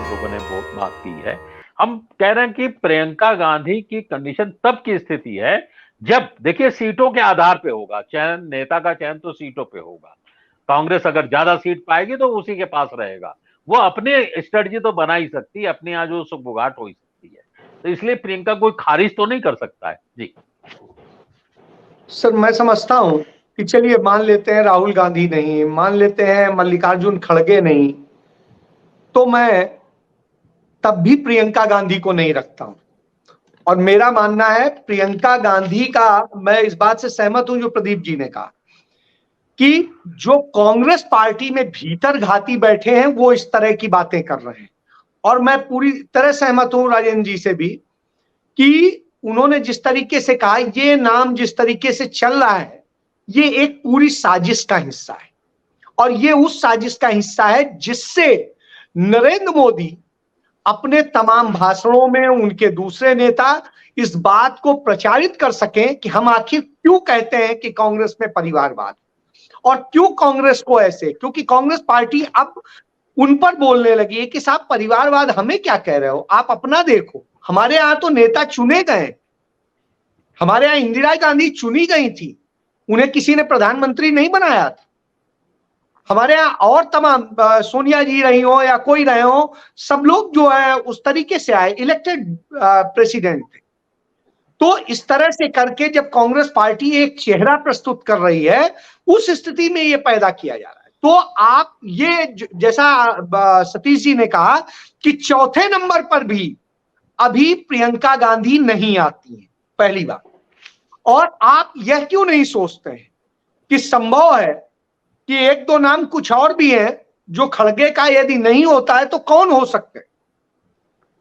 लोगों ने बात की है। हम कह रहे हैं कि प्रियंका गांधी की कंडीशन तब की स्थिति है जब देखिए सीटों के आधार पे होगा चयन, नेता का चयन तो सीटों पे होगा। कांग्रेस अगर ज्यादा सीट पाएगी तो उसी के पास रहेगा। वो अपने स्ट्रेटजी तो बना ही सकती है, अपनी आज वो सुगबुगाहट हो ही सकती है। तो इसलिए प्रियंका कोई खारिज तो नहीं कर सकता है जी। सर मैं समझता हूं कि चलिए मान लेते हैं राहुल गांधी नहीं, मान लेते हैं मल्लिकार्जुन खड़गे नहीं, तो मैं तब भी प्रियंका गांधी को नहीं रखता हूं। और मेरा मानना है प्रियंका गांधी का, मैं इस बात से सहमत हूं जो प्रदीप जी ने कहा कि जो कांग्रेस पार्टी में भीतर घाती बैठे हैं वो इस तरह की बातें कर रहे हैं। और मैं पूरी तरह सहमत हूं राजेंद्र जी से भी कि उन्होंने जिस तरीके से कहा, ये नाम जिस तरीके से चल रहा है ये एक पूरी साजिश का हिस्सा है। और ये उस साजिश का हिस्सा है जिससे नरेंद्र मोदी अपने तमाम भाषणों में, उनके दूसरे नेता इस बात को प्रचारित कर सकें कि हम आखिर क्यों कहते हैं कि कांग्रेस में परिवारवाद, और क्यों कांग्रेस को ऐसे, क्योंकि कांग्रेस पार्टी अब उन पर बोलने लगी है कि साहब परिवारवाद हमें क्या कह रहे हो, आप अपना देखो। हमारे यहां तो नेता चुने गए, हमारे यहां इंदिरा गांधी चुनी गई थी, उन्हें किसी ने प्रधानमंत्री नहीं बनाया था। हमारे यहाँ और तमाम सोनिया जी रही हो या कोई रहे हो, सब लोग जो है उस तरीके से आए, इलेक्टेड प्रेसिडेंट थे। तो इस तरह से करके जब कांग्रेस पार्टी एक चेहरा प्रस्तुत कर रही है, उस स्थिति में ये पैदा किया जा रहा है। तो आप ये जैसा सतीश जी ने कहा कि चौथे नंबर पर भी अभी प्रियंका गांधी नहीं आती है, पहली बात। और आप यह क्यों नहीं सोचते हैं कि संभव है कि एक दो नाम कुछ और भी हैं जो खड़गे का यदि नहीं होता है तो कौन हो सकते हैं?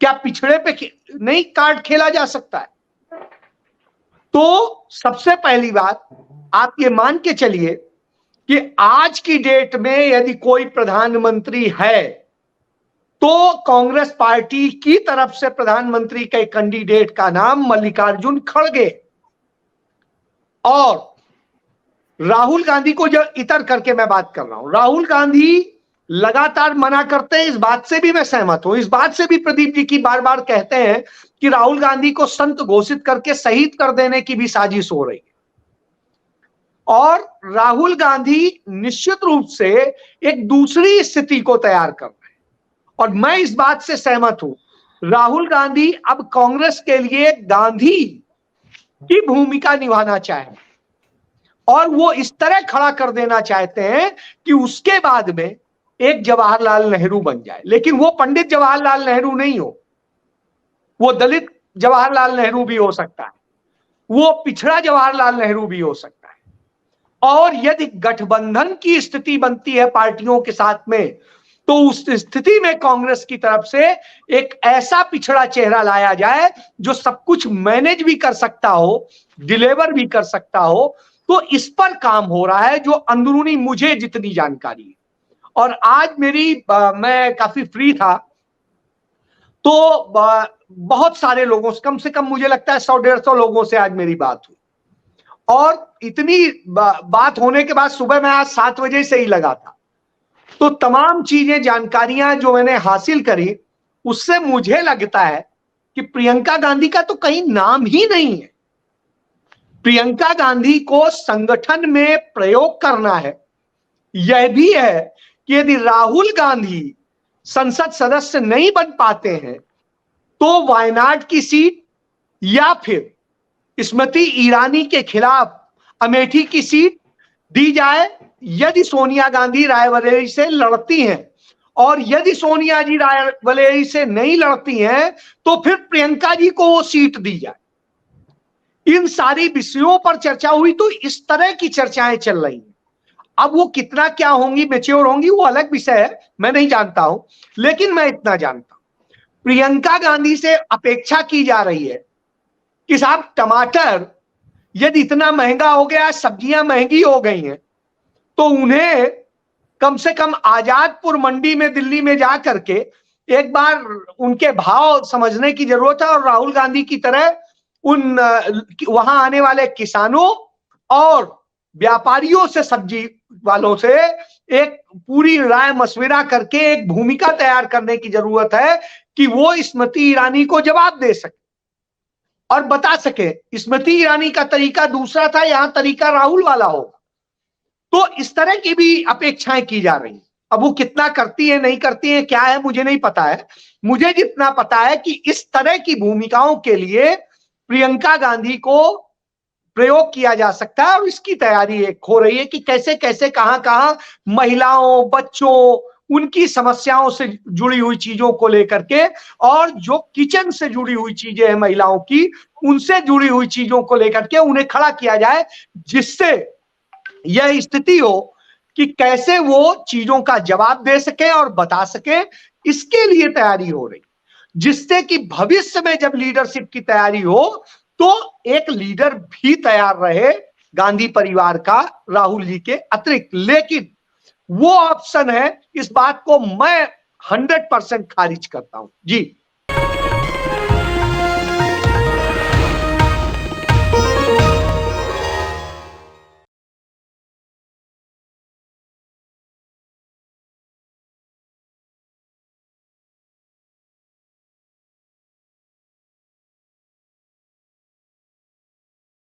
क्या पिछड़े पे नहीं कार्ड खेला जा सकता है? तो सबसे पहली बात आप ये मान के चलिए कि आज की डेट में यदि कोई प्रधानमंत्री है तो कांग्रेस पार्टी की तरफ से प्रधानमंत्री के कैंडिडेट का नाम मल्लिकार्जुन खड़गे। और राहुल गांधी को जो इतर करके मैं बात कर रहा हूं, राहुल गांधी लगातार मना करते हैं, इस बात से भी मैं सहमत हूं। इस बात से भी प्रदीप जी की बार बार कहते हैं कि राहुल गांधी को संत घोषित करके शहीद कर देने की भी साजिश हो रही है। और राहुल गांधी निश्चित रूप से एक दूसरी स्थिति को तैयार कर रहे हैं। और मैं इस बात से सहमत हूं, राहुल गांधी अब कांग्रेस के लिए गांधी की भूमिका निभाना चाहें और वो इस तरह खड़ा कर देना चाहते हैं कि उसके बाद में एक जवाहरलाल नेहरू बन जाए। लेकिन वो पंडित जवाहरलाल नेहरू नहीं हो, वो दलित जवाहरलाल नेहरू भी हो सकता है, वो पिछड़ा जवाहरलाल नेहरू भी हो सकता है। और यदि गठबंधन की स्थिति बनती है पार्टियों के साथ में, तो उस स्थिति में कांग्रेस की तरफ से एक ऐसा पिछड़ा चेहरा लाया जाए जो सब कुछ मैनेज भी कर सकता हो, डिलीवर भी कर सकता हो। तो इस पर काम हो रहा है, जो अंदरूनी मुझे जितनी जानकारी है। और आज मैं काफी फ्री था, तो बहुत सारे लोगों से, कम मुझे लगता है 100-150 लोगों से आज मेरी बात हुई। और इतनी बात होने के बाद सुबह मैं आज 7 बजे से ही लगा था, तो तमाम चीजें, जानकारियां जो मैंने हासिल करी, उससे मुझे लगता है कि प्रियंका गांधी का तो कहीं नाम ही नहीं है। प्रियंका गांधी को संगठन में प्रयोग करना है। यह भी है कि यदि राहुल गांधी संसद सदस्य नहीं बन पाते हैं तो वायनाड की सीट या फिर स्मृति ईरानी के खिलाफ अमेठी की सीट दी जाए, यदि सोनिया गांधी रायबरेली से लड़ती हैं। और यदि सोनिया जी रायबरेली से नहीं लड़ती हैं तो फिर प्रियंका जी को वो सीट दी जाए। इन सारी विषयों पर चर्चा हुई, तो इस तरह की चर्चाएं चल रही हैं। अब वो कितना क्या होंगी, मैच्योर होंगी, वो अलग विषय है, मैं नहीं जानता हूं। लेकिन मैं इतना जानता हूं, प्रियंका गांधी से अपेक्षा की जा रही है कि साहब टमाटर यदि इतना महंगा हो गया, सब्जियां महंगी हो गई हैं, तो उन्हें कम से कम आजादपुर मंडी में दिल्ली में जा करके एक बार उनके भाव समझने की जरूरत है। और राहुल गांधी की तरह उन वहां आने वाले किसानों और व्यापारियों से, सब्जी वालों से एक पूरी राय मशविरा करके एक भूमिका तैयार करने की जरूरत है कि वो स्मृति ईरानी को जवाब दे सके और बता सके। स्मृति ईरानी का तरीका दूसरा था, यहां तरीका राहुल वाला हो। तो इस तरह की भी अपेक्षाएं की जा रही हैं। अब वो कितना करती है नहीं करती है क्या है मुझे नहीं पता है। मुझे जितना पता है कि इस तरह की भूमिकाओं के लिए प्रियंका गांधी को प्रयोग किया जा सकता है और इसकी तैयारी एक हो रही है कि कैसे कैसे कहां कहां महिलाओं, बच्चों, उनकी समस्याओं से जुड़ी हुई चीजों को लेकर के और जो किचन से जुड़ी हुई चीजें हैं महिलाओं की, उनसे जुड़ी हुई चीजों को लेकर के उन्हें खड़ा किया जाए, जिससे यह स्थिति हो कि कैसे वो चीजों का जवाब दे सके और बता सके। इसके लिए तैयारी हो रही, जिससे कि भविष्य में जब लीडरशिप की तैयारी हो तो एक लीडर भी तैयार रहे गांधी परिवार का, राहुल जी के अतिरिक्त। लेकिन वो ऑप्शन है, इस बात को मैं 100% खारिज करता हूं जी।